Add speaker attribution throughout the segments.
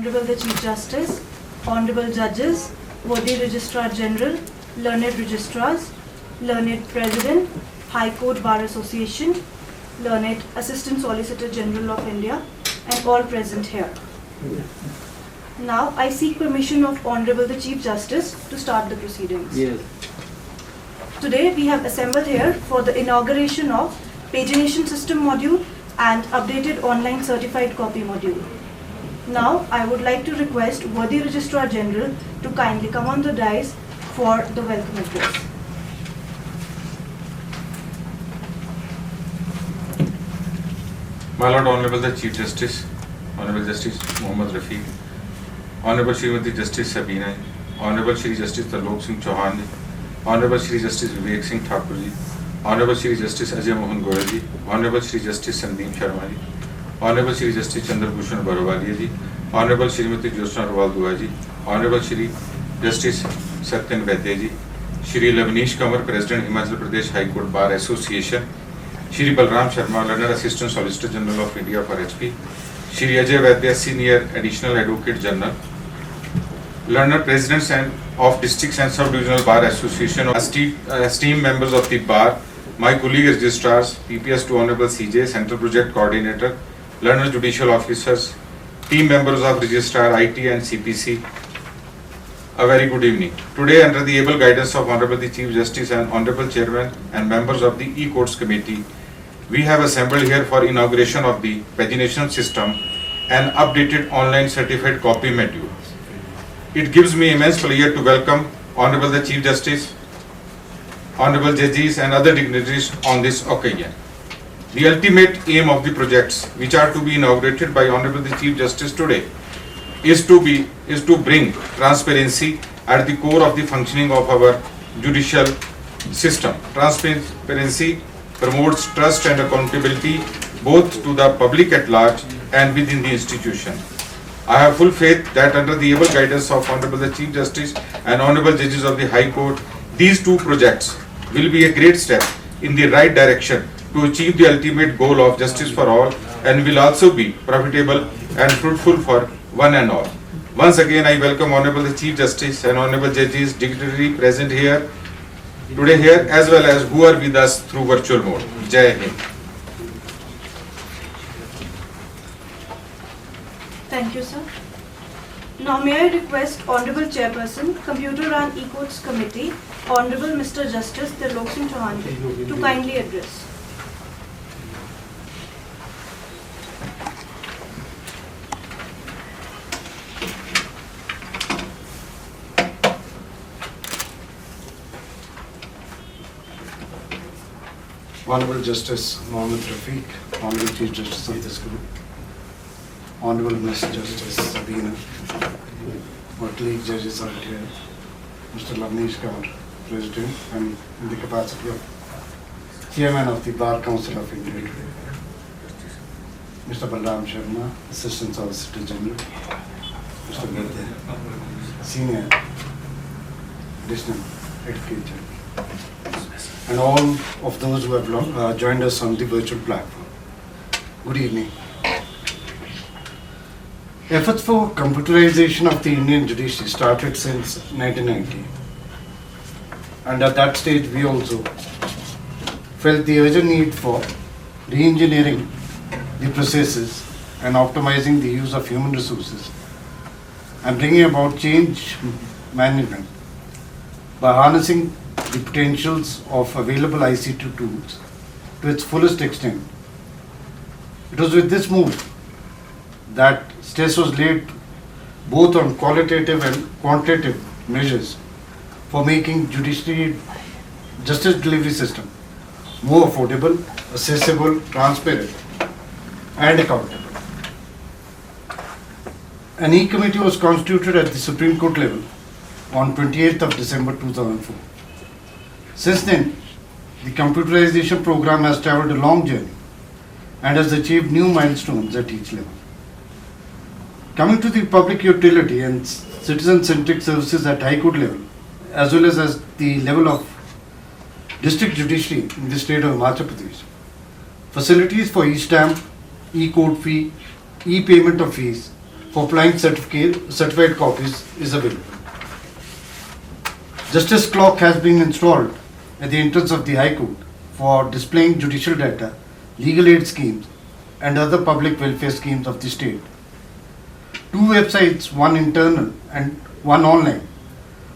Speaker 1: Honorable the Chief Justice, Honorable Judges, worthy Registrar General, learned Registrars, learned President, High Court Bar Association, learned Assistant Solicitor General of India, and all present here. Now I seek permission of Honorable the Chief Justice to start the proceedings.
Speaker 2: Yes.
Speaker 1: Today we have assembled here for the inauguration of Pagination System Module and updated online certified copy module. Now I would like to request worthy Registrar General to kindly come on the dais for the welcome address.
Speaker 3: My Lord Honorable the Chief Justice, Honorable Justice Mohammad Rafiq, Honorable Srimati Justice Sabina, Honorable Shri Justice Tarlok Singh Chauhan, Honorable Shri Justice Vivek Singh Thakur ji, Honorable Shri Justice Ajay Mohan Goyal ji, Honorable Shri Justice Sandeep Sharma ji, Honorable Shri Justice Chandra Bhushan Barowalia ji, Honorable Srimati Jyotsna Rawal Dua ji, Honorable Shri Justice Satyan Vaidya ji, Shri Lavnish Kanwar, President Himachal Pradesh High Court Bar Association, Shri Balram Sharma, Learned Assistant Solicitor General of India for HP, Shri Ajay Vaidya, Senior Additional Advocate General, Learned Presidents of Districts and Sub-Divisional Bar Association, esteemed members of the Bar, my colleague registrars, PPS to Honorable CJ, Central Project Coordinator, Learned Judicial Officers, team members of Registrar, IT and CPC, a very good evening. Today, under the able guidance of Honorable the Chief Justice and Honorable Chairman and members of the E-Courts Committee, we have assembled here for inauguration of the pagination system and updated online certified copy module. It gives me immense pleasure to welcome Honorable the Chief Justice, Honorable Judges and other dignitaries on this occasion. The ultimate aim of the projects which are to be inaugurated by Honorable the Chief Justice today is to bring transparency at the core of the functioning of our judicial system. Transparency promotes trust and accountability both to the public at large and within the institution. I have full faith that under the able guidance of Honorable the Chief Justice and Honorable Judges of the High Court, these two projects will be a great step in the right direction to achieve the ultimate goal of justice for all and will also be profitable and fruitful for one and all. Once again, I welcome Honorable the Chief Justice and Honorable Judges, dignitary present here today as well as who are with us through virtual mode. Jai Hind.
Speaker 1: Thank you, sir. Now may I request Honorable Chairperson, Computer and E-Courts Committee, Honorable Mr. Justice Tarlok Singh Chauhan to kindly address.
Speaker 4: Honorable Justice Mohammad Rafiq, Honorable Chief Justice of this group, Honorable Mr. Justice Sabina, our colleague judges are here, Mr. Lavnish Kanwar, President, and in the capacity of Chairman of the Bar Council of India today, Mr. Balram Sharma, Assistant Solicitor General, Mr. Vaidya, Senior Additional Advocate General, and all of those who have joined us on the virtual platform. Good evening. Efforts for computerization of the Indian judiciary started since 1990. And at that stage, we also felt the urgent need for re-engineering the processes and optimizing the use of human resources and bringing about change management by harnessing the potentials of available ICT tools to its fullest extent. It was with this move that stress was laid both on qualitative and quantitative measures for making judiciary justice delivery system more affordable, accessible, transparent, and accountable. An E-Committee was constituted at the Supreme Court level on 28th of December 2004. Since then, the computerization program has traveled a long journey and has achieved new milestones at each level. Coming to the public utility and citizen-centric services at High Court level, as well as the level of district judiciary in the state of Himachal Pradesh, facilities for e-stamp, e-court fee, e-payment of fees, for applying certified copies is available. Justice Clock has been installed at the entrance of the High Court for displaying judicial data, legal aid schemes, and other public welfare schemes of the state. 2 websites, one internal and one online,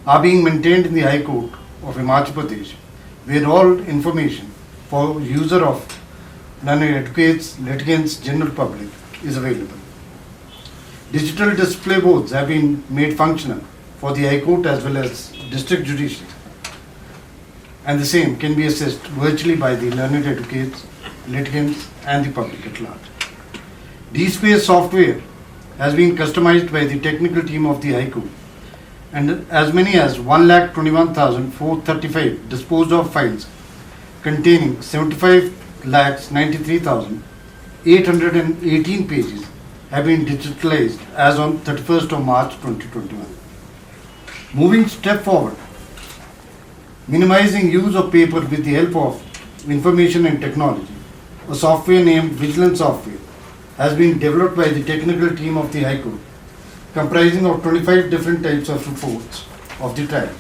Speaker 4: are being maintained in the High Court of Himachal Pradesh, where all information for user of learned advocates, litigants, general public is available. Digital display boards have been made functional for the High Court as well as district judiciary, and the same can be assessed virtually by the learned advocates, litigants, and the public at large. DSpace software has been customized by the technical team of the High Court, and as many as 1,21,435 disposed of files containing 75,93,818 pages have been digitalized as on 31st of March 2021. Moving step forward, minimizing use of paper with the help of information and technology, a software named Vigilance Software has been developed by the technical team of the High Court, comprising of 25 different types of reports of the trial.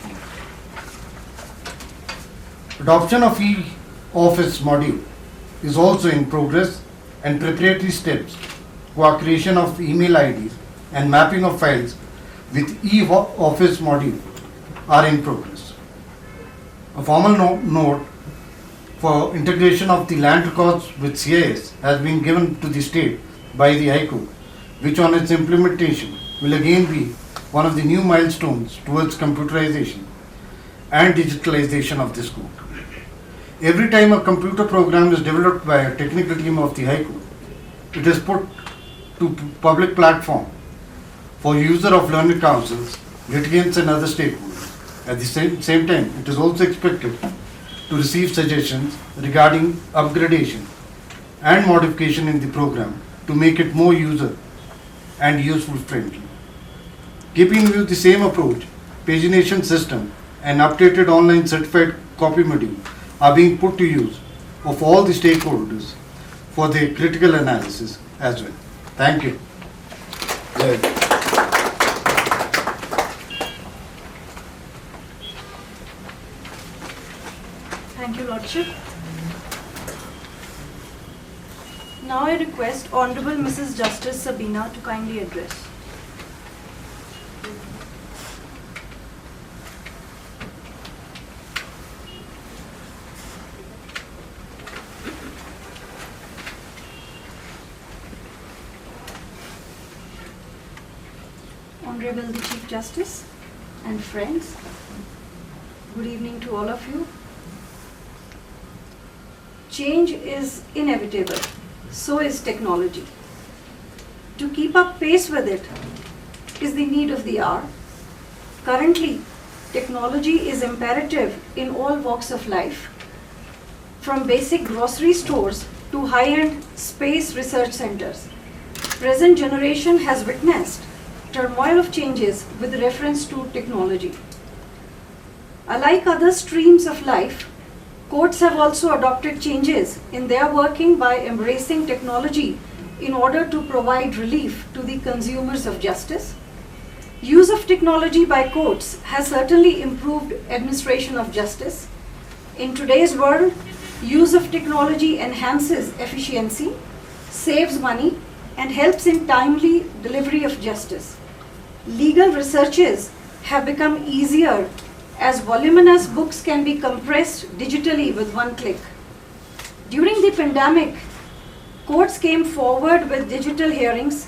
Speaker 4: Adoption of e-office module is also in progress, and preparatory steps for creation of email IDs and mapping of files with e-office module are in progress. A formal note for integration of the land records with CIS has been given to the state by the High Court, which on its implementation will again be one of the new milestones towards computerization and digitalization of this court. Every time a computer program is developed by a technical team of the High Court, it is put to public platform for user of learned counsels, litigants, and other stakeholders. At the same time, it is also expected to receive suggestions regarding upgradation and modification in the program to make it more user and useful friendly. Keeping with the same approach, pagination system and updated online certified copy module are being put to use of all the stakeholders for their critical analysis as well. Thank you.
Speaker 1: Thank you, Lordship. Now I request Honorable Mrs. Justice Sabina to kindly address. Honorable the Chief Justice and friends, good evening to all of you. Change is inevitable, so is technology. To keep up pace with it is the need of the hour. Currently, technology is imperative in all walks of life, from basic grocery stores to high-end space research centers. Present generation has witnessed turmoil of changes with reference to technology. Unlike other streams of life, courts have also adopted changes in their working by embracing technology in order to provide relief to the consumers of justice. Use of technology by courts has certainly improved administration of justice. In today's world, use of technology enhances efficiency, saves money, and helps in timely delivery of justice. Legal researches have become easier as voluminous books can be compressed digitally with one click. During the pandemic, courts came forward with digital hearings,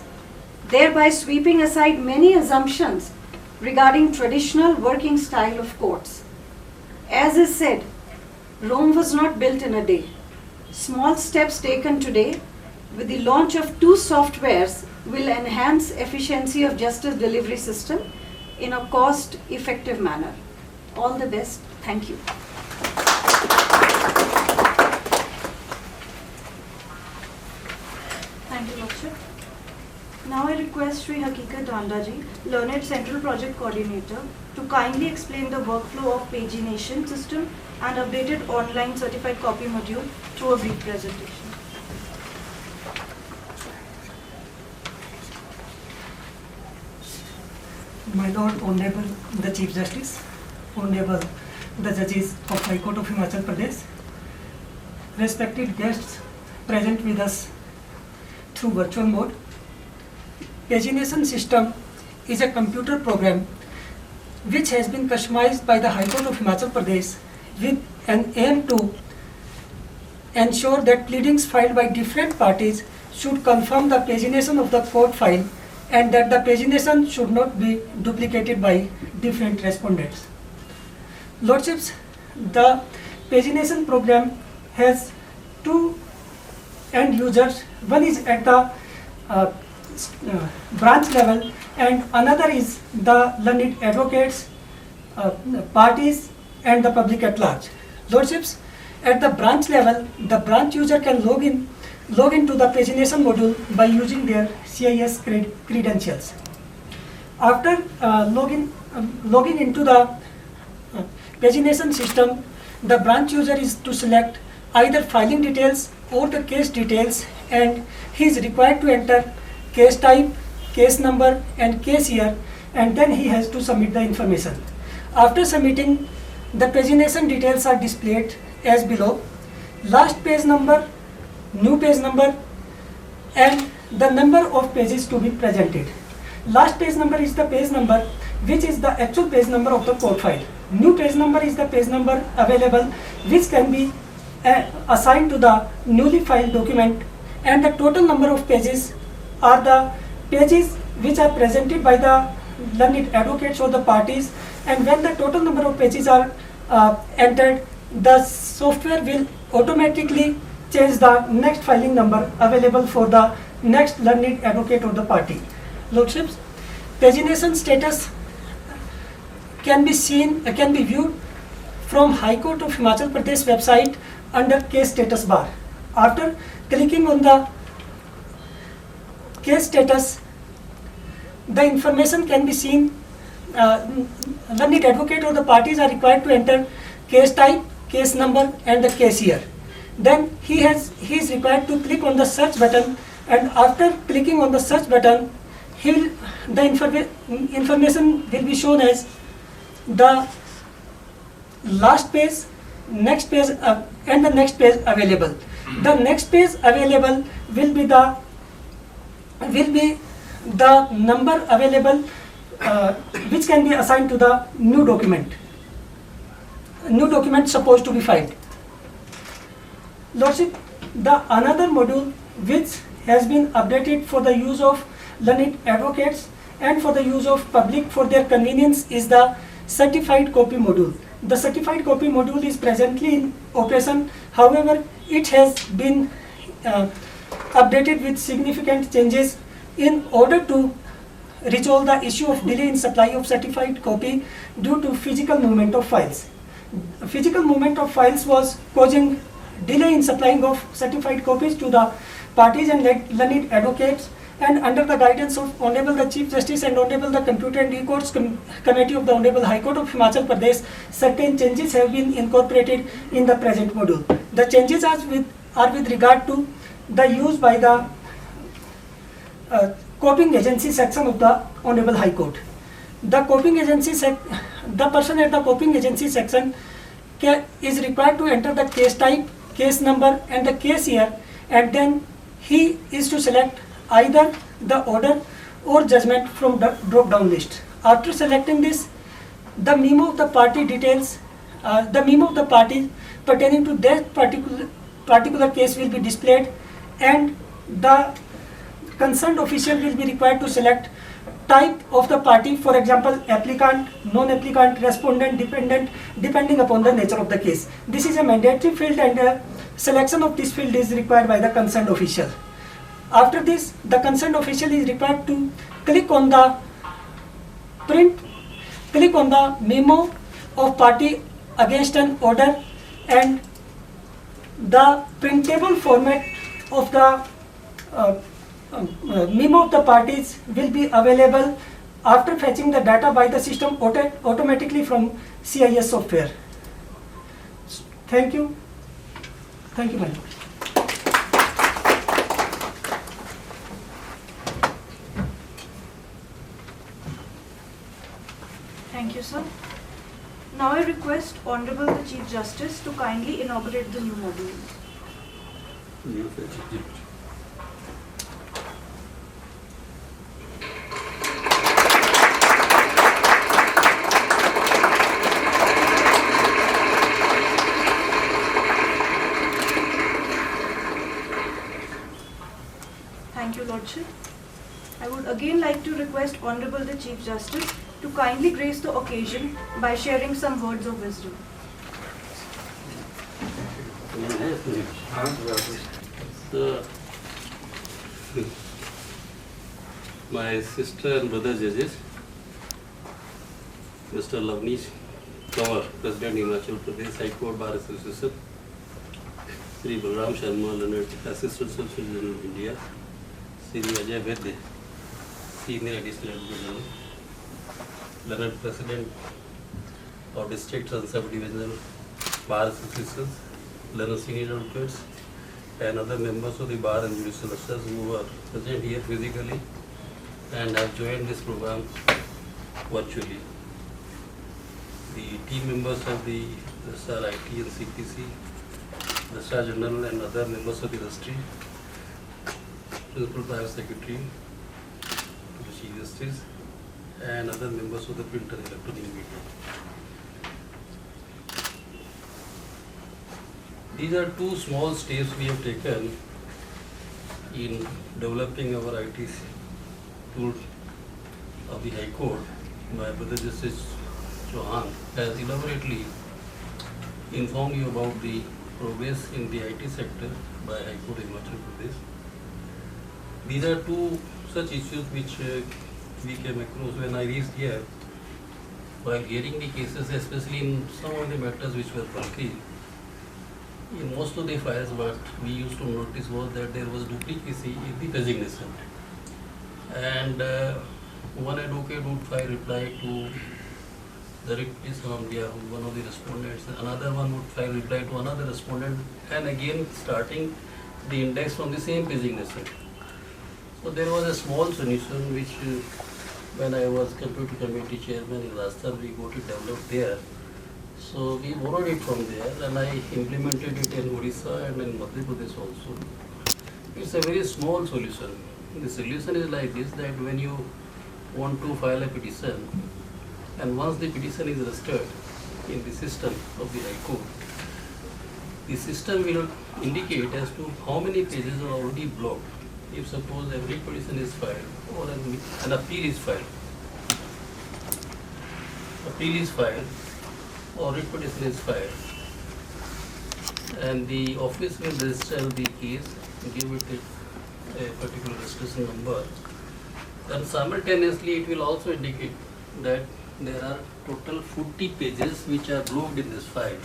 Speaker 1: thereby sweeping aside many assumptions regarding traditional working style of courts. As is said, Rome was not built in a day. Small steps taken today with the launch of 2 softwares will enhance efficiency of justice delivery system in a cost-effective manner. All the best. Thank you. Thank you, Lordship. Now I request Sri Hakikat Dandaji, Learned Central Project Coordinator, to kindly explain the workflow of pagination system and updated online certified copy module through a brief presentation.
Speaker 2: My Lord, Honorable the Chief Justice, Honorable the Judges of High Court of Himachal Pradesh, respected guests present with us through virtual mode. Pagination system is a computer program which has been customized by the High Court of Himachal Pradesh with an aim to ensure that pleadings filed by different parties should confirm the pagination of the court file and that the pagination should not be duplicated by different respondents. Lordships, the pagination program has two end users. One is at the branch level and another is the learned advocates, parties and the public at large. Lordships, at the branch level, the branch user can log into the pagination module by using their CIS credentials. After logging into the pagination system, the branch user is to select either filing details or the case details, and he is required to enter case type, case number and case year, and then he has to submit the information. After submitting, the pagination details are displayed as below: last page number, new page number and the number of pages to be presented. Last page number is the page number which is the actual page number of the court file. New page number is the page number available which can be assigned to the newly filed document, and the total number of pages are the pages which are presented by the learned advocates or the parties, and when the total number of pages are entered, the software will automatically change the next filing number available for the next learned advocate or the party. Lordships, pagination status can be viewed from High Court of Himachal Pradesh website under case status bar. After clicking on the case status, the information can be seen. Learned advocate or the parties are required to enter case type, case number and the case year. Then he is required to click on the search button, and after clicking on the search button, the information will be shown as the last page, next page and the next page available. The next page available will be the number available which can be assigned to the new document supposed to be filed. Lordship, the another module which has been updated for the use of learned advocates and for the use of public for their convenience is the certified copy module. The certified copy module is presently in operation. However, it has been updated with significant changes in order to resolve the issue of delay in supply of certified copy due to physical movement of files. Physical movement of files was causing delay in supplying of certified copies to the parties and learned advocates, and under the guidance of Honorable the Chief Justice and Honorable the Computer and E-Courts Committee of the Honorable High Court of Himachal Pradesh, certain changes have been incorporated in the present module. The changes are with regard to the use by the copying agency section of the Honorable High Court. The person at the copying agency section is required to enter the case type, case number and the case year, and then he is to select either the order or judgment from the drop down list. After selecting this, the memo of the party details, the memo of the party pertaining to that particular case will be displayed, and the concerned official will be required to select type of the party, for example applicant, non-applicant, respondent, dependent, depending upon the nature of the case. This is a mandatory field, and selection of this field is required by the concerned official. After this, the concerned official is required to click on the memo of party against an order, and the printable format of the memo of the parties will be available after fetching the data by the system automatically from CIS software. Thank you. Thank you, my lord.
Speaker 1: Thank you, sir. Now I request Honorable the Chief Justice to kindly inaugurate the new module. Thank you, Lordship. I would again like to request Honorable the Chief Justice to kindly grace the occasion by sharing some words of wisdom.
Speaker 5: So, my sister and brother judges, Mr. Lavnish Kanwar, President Himachal Pradesh High Court Bar Association, Sri Balram Sharma, Leonard, Assistant Solicitor General of India, Sri Ajay Vaidya, Senior Additional Advocate General, Leonard, President of District and Sub-Divisional Bar Associations, Leonard Senior Advocates, and other members of the bar and judicial officers who are present here physically and have joined this program virtually. The team members of the Registrar IT and CPC, Registrar General and other members of the industry, Principal Private Secretary to the Chief Justice, and other members of the print and electronic media. These are two small steps we have taken in developing our IT tool of the High Court. My brother Justice Chauhan has elaborately informed you about the progress in the IT sector by High Court Himachal Pradesh. These are two such issues which we came across when I reached here. While hearing the cases, especially in some of the matters which were bulky, in most of the files what we used to notice was that there was duplicacy in the designation. And one advocate would file reply to the petition on behalf of one of the respondents, another one would file reply to another respondent, and again starting the index from the same designation. So there was a small solution which when I was computer committee chairman in Rajasthan, we got it developed there. So we borrowed it from there and I implemented it in Odisha and in Madhya Pradesh also. It's a very small solution. The solution is like this, that when you want to file a petition and once the petition is registered in the system of the High Court, the system will indicate as to how many pages are already blocked. If suppose every petition is filed or an appeal is filed, or writ petition is filed, and the office will register the case, give it a particular registration number, then simultaneously it will also indicate that there are total 40 pages which are blocked in this file.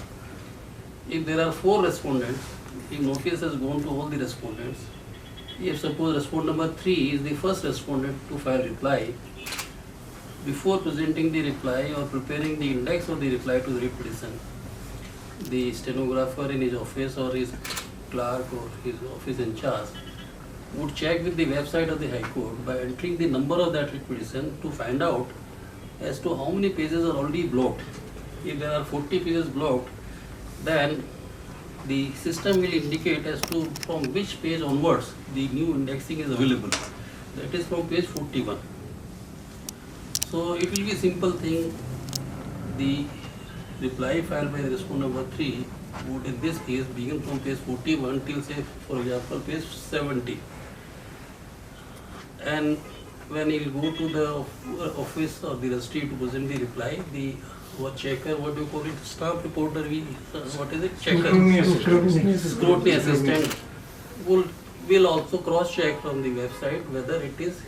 Speaker 5: If there are 4 respondents, if notice has gone to all the respondents, if suppose respondent number 3 is the first respondent to file reply, before presenting the reply or preparing the index of the reply to the writ petition, the stenographer in his office or his clerk or his office in charge would check with the website of the High Court by entering the number of that writ petition to find out as to how many pages are already blocked. If there are 40 pages blocked, then the system will indicate as to from which page onwards the new indexing is available. That is from page 41. So it will be a simple thing. The reply filed by the respondent number 3 would in this case begin from page 41 till say for example page 70. And when he will go to the office or the registry to present the reply, the checker, what do you call it, staff reporter, what is it, checker, scrutiny assistant will also cross check from the website whether it is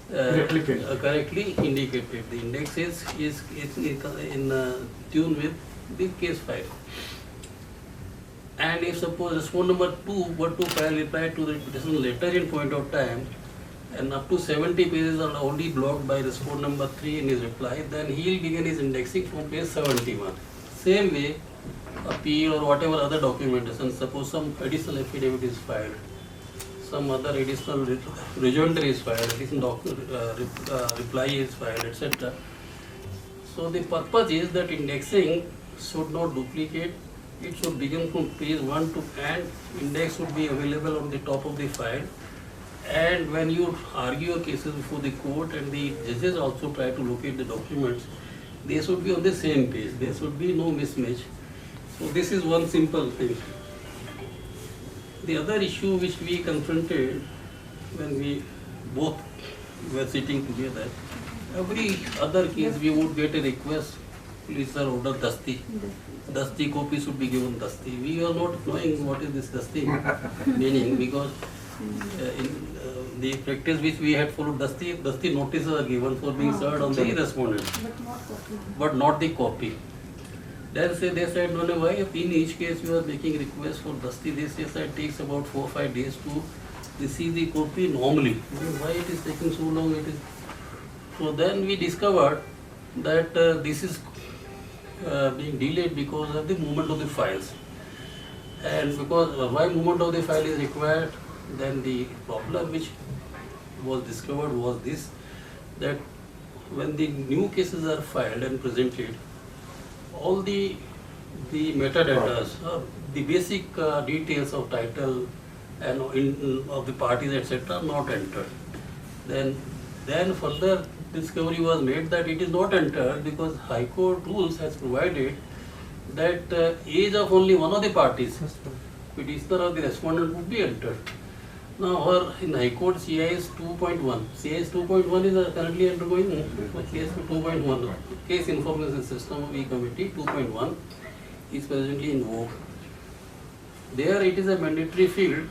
Speaker 5: correctly indicated. The index is in tune with the case file. And if suppose respondent number 2 were to file reply to the petition later in point of time, and up to 70 pages are already blocked by respondent number 3 in his reply, then he will begin his indexing from page 71. Same way, appeal or whatever other documentation, suppose some additional affidavit is filed, some other additional rejoinder is filed, additional reply is filed, etc. So the purpose is that indexing should not duplicate. It should begin from page 1 to end. Index should be available on the top of the file. And when you argue your cases before the court and the judges also try to locate the documents, they should be on the same page. There should be no mismatch. So this is one simple thing. The other issue which we confronted when we both were sitting together, every other case we would get a request, please sir, order dasti. Dasti copy should be given dasti. We are not knowing what is this dasti meaning, because in the practice which we had followed, dasti notices are given for being served on the respondent, but not the copy. Then they said, no, why in each case you are making request for dasti? They say it takes about 4 or 5 days to receive the copy normally. Why it is taking so long? It is. So then we discovered that this is being delayed because of the movement of the files. And because why movement of the file is required, then the problem which was discovered was this, that when the new cases are filed and presented, all the metadata, the basic details of title and of the parties, etc., are not entered. Then further discovery was made that it is not entered because High Court rules has provided that age of only one of the parties, petitioner or the respondent, would be entered. Now, in High Court, CIS 2.1. CIS 2.1 is currently undergoing case 2.1. Case Information System of E-Committee 2.1 is presently in vogue. There it is a mandatory field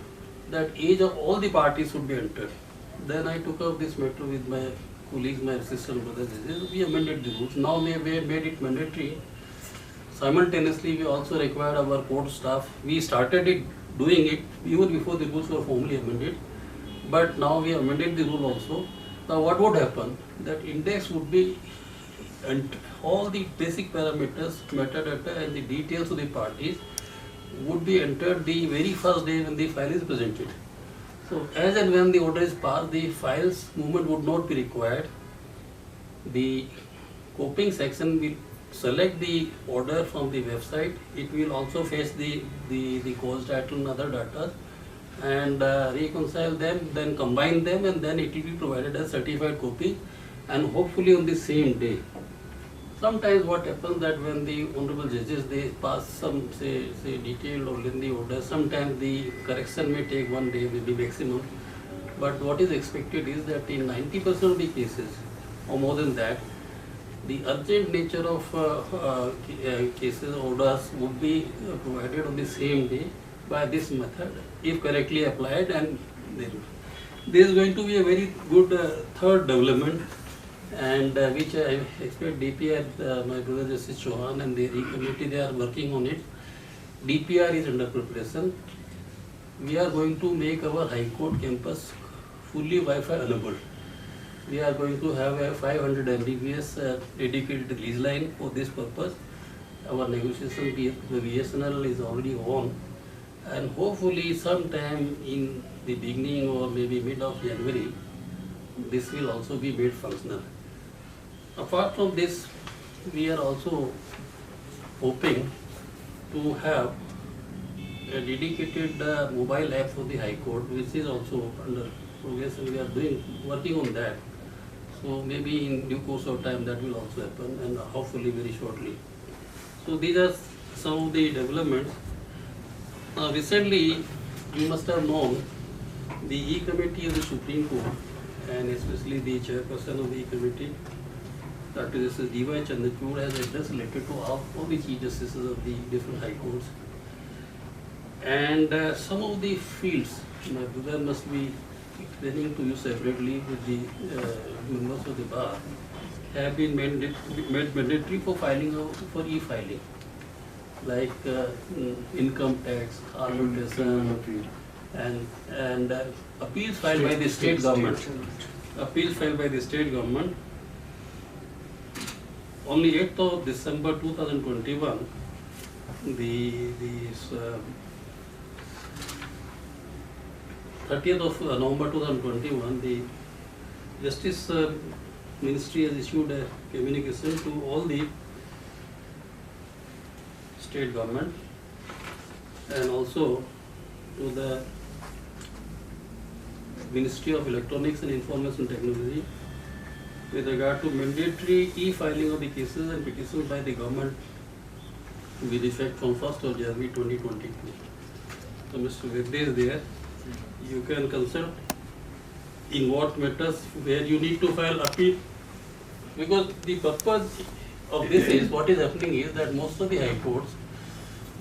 Speaker 5: that age of all the parties should be entered. Then I took up this matter with my colleagues, my assistant brothers. We amended the rules. Now we have made it mandatory. Simultaneously, we also required our court staff. We started doing it even before the rules were formally amended. But now we have amended the rule also. Now what would happen? That index would be, and all the basic parameters, metadata and the details of the parties would be entered the very first day when the file is presented. So as and when the order is passed, the files movement would not be required. The coping section will select the order from the website. It will also fetch the cause title and other data and reconcile them, then combine them, and then it will be provided as certified copy, and hopefully on the same day. Sometimes what happens that when the honorable judges, they pass some say detailed or lengthy order, sometimes the correction may take 1 day, maybe maximum. But what is expected is that in 90% of the cases or more than that, the urgent nature of cases orders would be provided on the same day by this method if correctly applied. And there is going to be a very good third development, and which I expect DPR, my brother Justice Chauhan and the committee, they are working on it. DPR is under preparation. We are going to make our High Court campus fully Wi-Fi enabled. We are going to have a 500 Mbps dedicated lease line for this purpose. Our negotiation with BSNL is already on, and hopefully sometime in the beginning or maybe mid of January, this will also be made functional. Apart from this, we are also hoping to have a dedicated mobile app for the High Court, which is also under progress, and we are working on that. So maybe in due course of time that will also happen, and hopefully very shortly. So these are some of the developments. Recently, you must have known the E-Committee of the Supreme Court, and especially the chairperson of the E-Committee, Dr. Justice D.Y. Chandrachud, has addressed a letter to all the Chief Justices of the different High Courts. And some of the fields, my brother must be explaining to you separately with the members of the bar, have been made mandatory for filing for e-filing, like income tax, arbitration, and appeals filed by the state government. Appeals filed by the state government. Only 8th of December 2021, the 30th of November 2021, the Justice Ministry has issued a communication to all the state government and also to the Ministry of Electronics and Information Technology with regard to mandatory e-filing of the cases and petitions by the government with effect from 1st of January 2022. So Mr. Vedde is there. You can consult in what matters where you need to file appeal, because the purpose of this is, what is happening is that most of the high courts,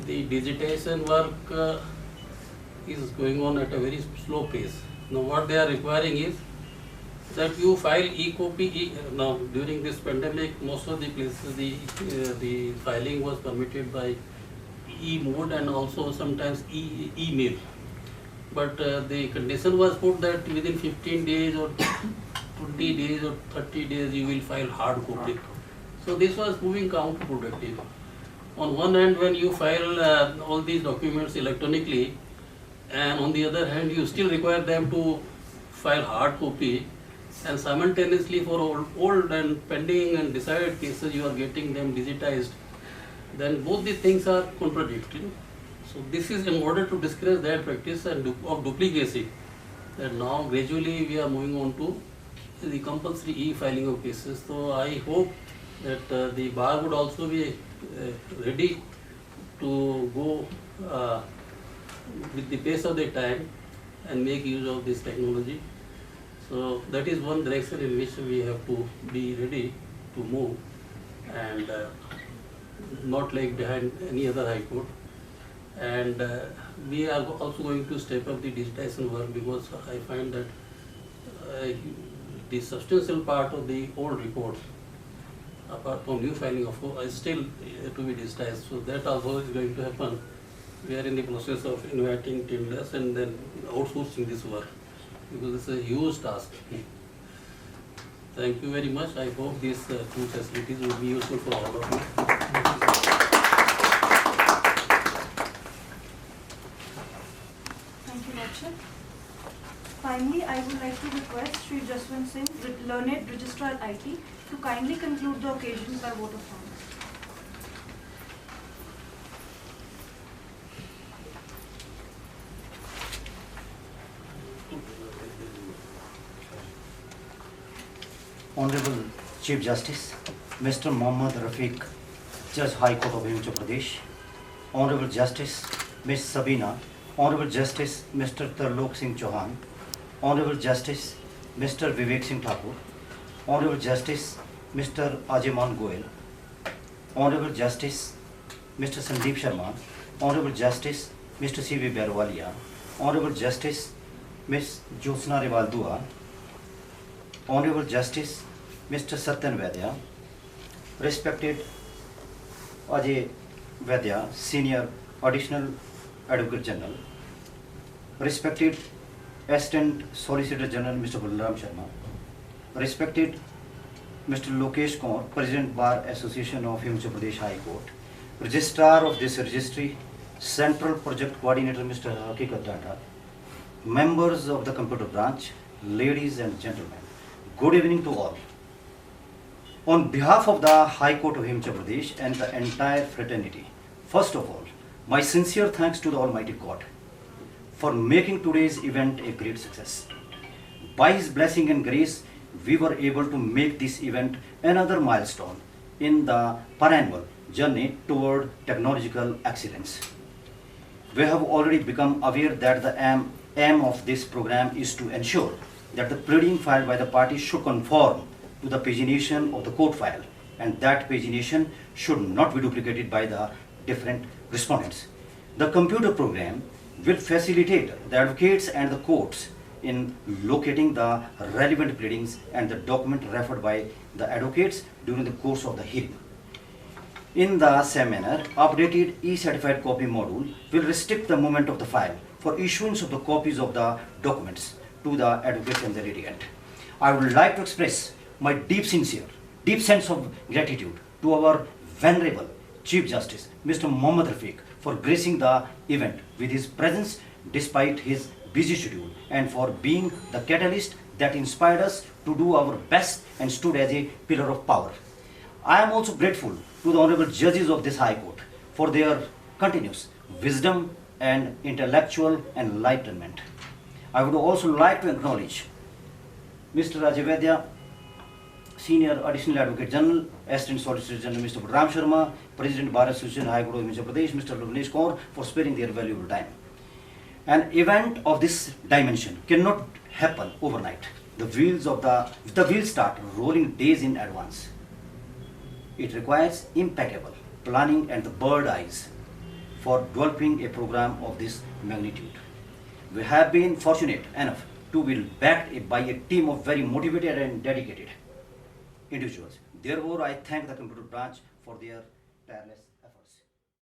Speaker 5: the digitization work is going on at a very slow pace. Now what they are requiring is that you file e-copy. Now during this pandemic, most of the places the filing was permitted by e-mode and also sometimes email. But the condition was put that within 15 days or 20 days or 30 days you will file hard copy. So this was moving counterproductive. On one hand, when you file all these documents electronically, and on the other hand you still require them to file hard copy, and simultaneously for old and pending and decided cases you are getting them digitized, then both the things are contradictory. So this is in order to discourage that practice and of duplicacy, that now gradually we are moving on to the compulsory e-filing of cases. So I hope that the bar would also be ready to go with the pace of the time and make use of this technology. So that is one direction in which we have to be ready to move and not lag behind any other high court. And we are also going to step up the digitization work, because I find that the substantial part of the old reports, apart from new filing of is still to be digitized. So that also is going to happen. We are in the process of inviting tenders and then outsourcing this work, because it's a huge task. Thank you very much. I hope these two facilities will be useful for all of you.
Speaker 1: Thank you, Lordship. Finally, I would like to request Sri Jaswant Singh, Learned Registrar IT, to kindly conclude the occasion by vote of thanks.
Speaker 6: Honorable Chief Justice, Mr. Mohammad Rafiq, Judge High Court of Himachal Pradesh, Honorable Justice Ms. Sabina, Honorable Justice Mr. Tarlok Singh Chauhan, Honorable Justice Mr. Vivek Singh Thakur, Honorable Justice Mr. Ajeman Goel, Honorable Justice Mr. Sandeep Sharma, Honorable Justice Mr. C.V. Berwalia, Honorable Justice Ms. Jyotsna Rewaldua, Honorable Justice Mr. Satyan Vaidya, respected Ajay Vaidya, Senior Additional Advocate General, respected Assistant Solicitor General Mr. Balram Sharma, respected Mr. Lokesh Kaur, President Bar Association of Himachal Pradesh High Court, Registrar of this registry, Central Project Coordinator Mr. Hakikat Data, members of the computer branch, ladies and gentlemen, good evening to all. On behalf of the High Court of Himachal Pradesh and the entire fraternity, first of all, my sincere thanks to the Almighty God for making today's event a great success. By His blessing and grace, we were able to make this event another milestone in the perennial journey toward technological excellence. We have already become aware that the aim of this program is to ensure that the pleading filed by the parties should conform to the pagination of the court file, and that pagination should not be duplicated by the different respondents. The computer program will facilitate the advocates and the courts in locating the relevant pleadings and the document referred by the advocates during the course of the hearing. In the same manner, updated e-certified copy module will restrict the movement of the file for issuance of the copies of the documents to the advocates and the litigant. I would like to express my deep sense of gratitude to our venerable Chief Justice, Mr. Mohammad Rafiq, for gracing the event with his presence despite his busy schedule, and for being the catalyst that inspired us to do our best and stood as a pillar of power. I am also grateful to the honorable judges of this High Court for their continuous wisdom and intellectual enlightenment. I would also like to acknowledge Mr. Ajay Vaidya, Senior Additional Advocate General, Assistant Solicitor General Mr. Ram Sharma, President Bar Association High Court of Himachal Pradesh, Mr. Lavnesh Kaur, for sparing their valuable time. An event of this dimension cannot happen overnight. The wheels start rolling days in advance. It requires impeccable planning and the bird eyes for developing a program of this magnitude. We have been fortunate enough to be backed by a team of very motivated and dedicated individuals. Therefore, I thank the computer branch for their tireless